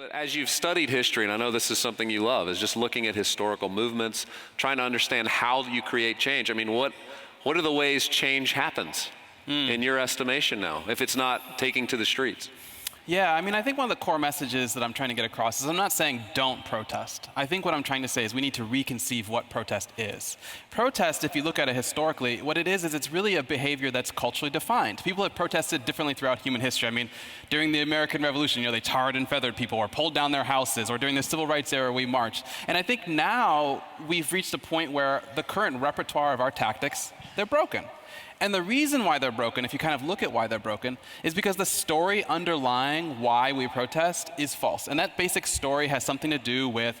But as you've studied history, and I know this is something you love, is just looking at historical movements, trying to understand how you create change. I mean, what are the ways change happens in your estimation now, if it's not taking to the streets? Yeah, I mean, I think one of the core messages that I'm trying to get across is I'm not saying don't protest. I think what I'm trying to say is we need to reconceive what protest is. Protest, if you look at it historically, what it is it's really a behavior that's culturally defined. People have protested differently throughout human history. I mean, during the American Revolution, they tarred and feathered people or pulled down their houses, or during the Civil Rights era, we marched. And I think now we've reached a point where the current repertoire of our tactics, they're broken. And the reason why they're broken, if you kind of look at why they're broken, is because the story underlying why we protest is false. And that basic story has something to do with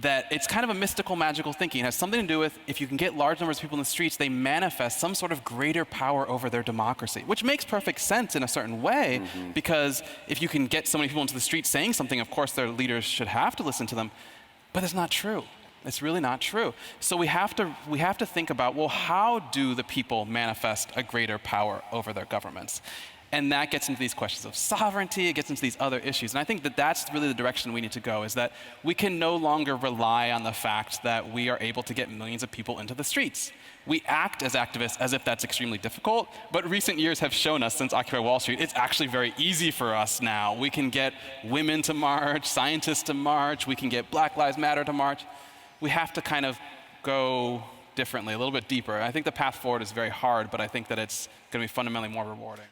that it's kind of a mystical, magical thinking. It has something to do with if you can get large numbers of people in the streets, they manifest some sort of greater power over their democracy, which makes perfect sense in a certain way, because if you can get so many people into the streets saying something, of course their leaders should have to listen to them. But it's not true. It's really not true. So we have to think about, well, how do the people manifest a greater power over their governments? And that gets into these questions of sovereignty, it gets into these other issues. And I think that that's really the direction we need to go, is that we can no longer rely on the fact that we are able to get millions of people into the streets. We act as activists as if that's extremely difficult, but recent years have shown us, since Occupy Wall Street, it's actually very easy for us now. We can get women to march, scientists to march, we can get Black Lives Matter to march. We have to kind of go differently, a little bit deeper. I think the path forward is very hard, but I think that it's going to be fundamentally more rewarding.